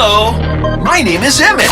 Hello, my name is Emet.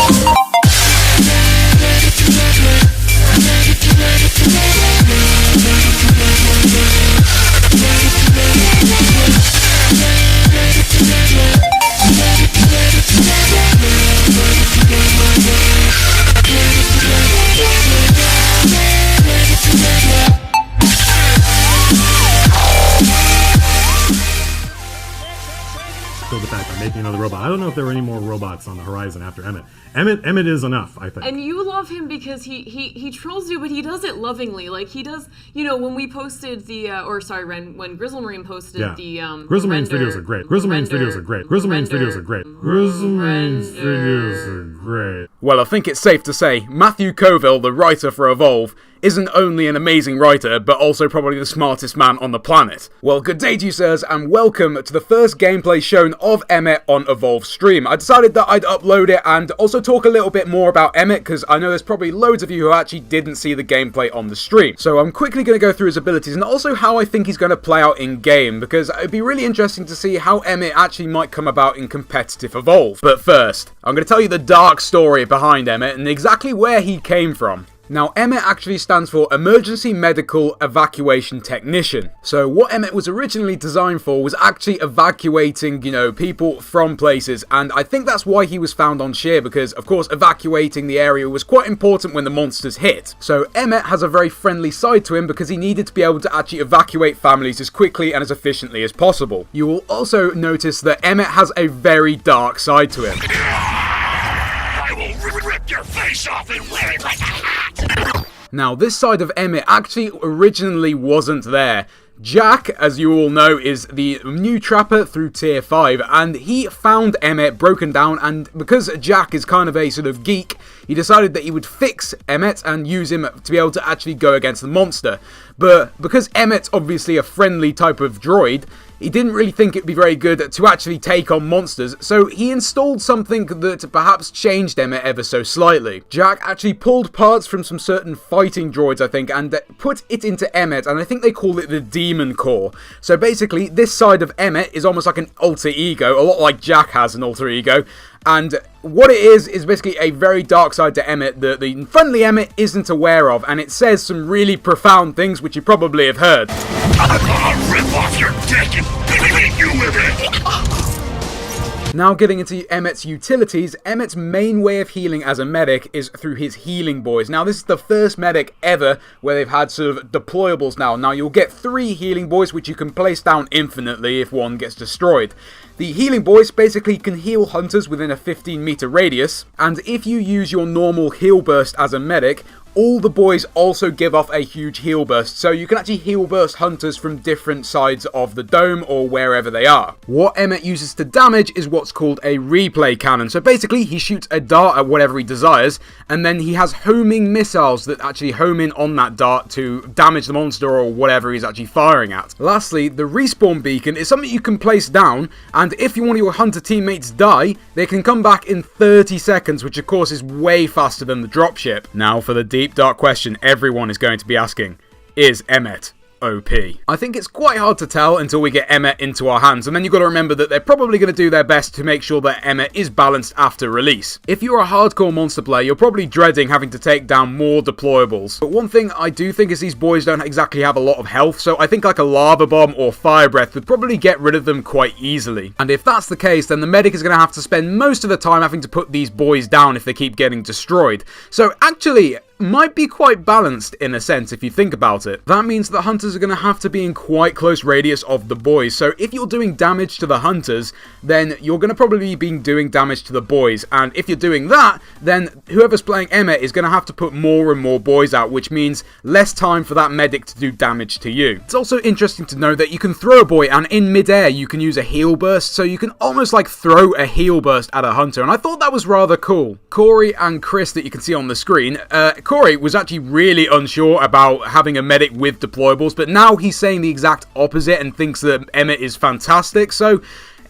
The fact I'm making another robot. I don't know if there were any more robots on the horizon after Emmet. Emmet is enough, I think. And you love him because he trolls you, but he does it lovingly. Like he does, when we posted when Grizzle Marine posted the Grizzle Marine's videos are great. Grizzle Marine's videos are great. Grizzle Marine's videos are great. Grizzle Marine's videos are great. Well, I think it's safe to say Matthew Coville, the writer for Evolve, isn't only an amazing writer, but also probably the smartest man on the planet. Well, good day to you, sirs, and welcome to the first gameplay shown of Emet on Evolve stream. I decided that I'd upload it and also talk a little bit more about Emet, because I know there's probably loads of you who actually didn't see the gameplay on the stream. So I'm quickly going to go through his abilities and also how I think he's going to play out in-game, because it'd be really interesting to see how Emet actually might come about in competitive Evolve. But first, I'm going to tell you the dark story behind Emet and exactly where he came from. Now, Emet actually stands for Emergency Medical Evacuation Technician. So what Emet was originally designed for was actually evacuating, people from places. And I think that's why he was found on Sheer, because, of course, evacuating the area was quite important when the monsters hit. So Emet has a very friendly side to him because he needed to be able to actually evacuate families as quickly and as efficiently as possible. You will also notice that Emet has a very dark side to him. I will rip your face off and wear it like a hat! Now, this side of Emet actually originally wasn't there. Jack, as you all know, is the new trapper through tier 5, and he found Emet broken down, and because Jack is kind of a sort of geek, he decided that he would fix Emet and use him to be able to actually go against the monster. But because Emet's obviously a friendly type of droid, he didn't really think it'd be very good to actually take on monsters, so he installed something that perhaps changed Emet ever so slightly. Jack actually pulled parts from some certain fighting droids, I think, and put it into Emet, and I think they call it the Demon Core. So basically, this side of Emet is almost like an alter ego, a lot like Jack has an alter ego, and what it is basically a very dark side to Emet that the friendly Emet isn't aware of, and it says some really profound things which you probably have heard. I'm gonna rip off your dick and beat you with it! Now getting into Emet's utilities, Emet's main way of healing as a medic is through his healing boys. Now this is the first medic ever where they've had sort of deployables now. Now you'll get 3 healing boys which you can place down infinitely if one gets destroyed. The healing boys basically can heal hunters within a 15-meter radius, and if you use your normal heal burst as a medic, all the boys also give off a huge heal burst, so you can actually heal burst hunters from different sides of the dome or wherever they are. What Emet uses to damage is what's called a replay cannon, so basically he shoots a dart at whatever he desires, and then he has homing missiles that actually home in on that dart to damage the monster or whatever he's actually firing at. Lastly, the respawn beacon is something you can place down, and if one of your hunter teammates die, they can come back in 30 seconds, which of course is way faster than the dropship. Now for the deep dark question everyone is going to be asking: is Emet OP? I think it's quite hard to tell until we get Emet into our hands, and then you've got to remember that they're probably going to do their best to make sure that Emet is balanced after release. If you're a hardcore monster player, you're probably dreading having to take down more deployables. But one thing I do think is these boys don't exactly have a lot of health, so I think like a lava bomb or fire breath would probably get rid of them quite easily. And if that's the case, then the medic is going to have to spend most of the time having to put these boys down if they keep getting destroyed. So actually, might be quite balanced in a sense if you think about it. That means that hunters are going to have to be in quite close radius of the boys, so if you're doing damage to the hunters, then you're going to probably be doing damage to the boys, and if you're doing that, then whoever's playing Emet is going to have to put more and more boys out, which means less time for that medic to do damage to you. It's also interesting to know that you can throw a boy, and in midair you can use a heal burst, so you can almost like throw a heal burst at a hunter, and I thought that was rather cool. Corey and Chris that you can see on the screen, Corey was actually really unsure about having a medic with deployables, but now he's saying the exact opposite and thinks that Emet is fantastic, so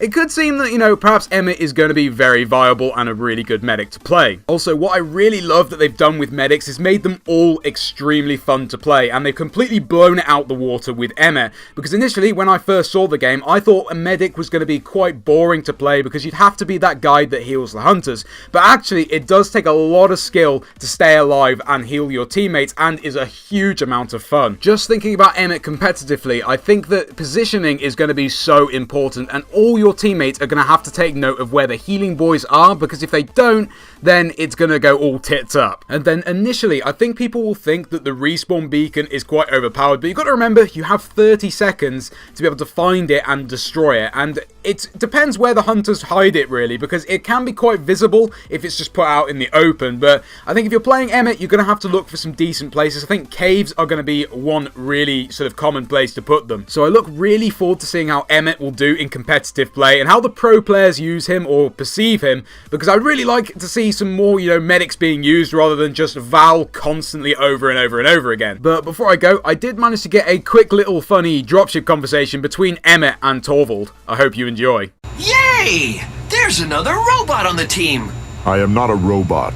it could seem that, perhaps Emet is going to be very viable and a really good medic to play. Also, what I really love that they've done with medics is made them all extremely fun to play, and they've completely blown it out the water with Emet, because initially when I first saw the game, I thought a medic was going to be quite boring to play because you'd have to be that guy that heals the hunters, but actually it does take a lot of skill to stay alive and heal your teammates, and is a huge amount of fun. Just thinking about Emet competitively, I think that positioning is going to be so important, and all your teammates are going to have to take note of where the healing boys are, because if they don't, then it's going to go all tits up. And then initially, I think people will think that the respawn beacon is quite overpowered, but you've got to remember, you have 30 seconds to be able to find it and destroy it, and it depends where the hunters hide it really, because it can be quite visible if it's just put out in the open, but I think if you're playing Emet, you're going to have to look for some decent places. I think caves are going to be one really sort of common place to put them. So I look really forward to seeing how Emet will do in competitive play and how the pro players use him or perceive him, because I'd really like to see some more, medics being used rather than just Val constantly over and over and over again. But before I go, I did manage to get a quick little funny dropship conversation between Emet and Torvald. I hope you enjoy. Yay! There's another robot on the team! I am not a robot.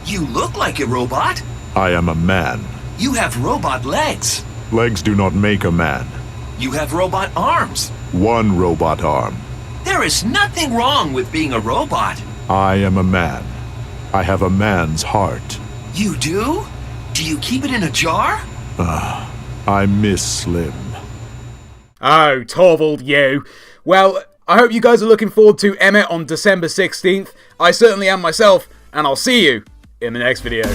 You look like a robot. I am a man. You have robot legs. Legs do not make a man. You have robot arms. One robot arm. There is nothing wrong with being a robot. I am a man. I have a man's heart. You do? Do you keep it in a jar? I miss Slim. Oh, Torvald, you. Well, I hope you guys are looking forward to Emet on December 16th. I certainly am myself, and I'll see you in the next video.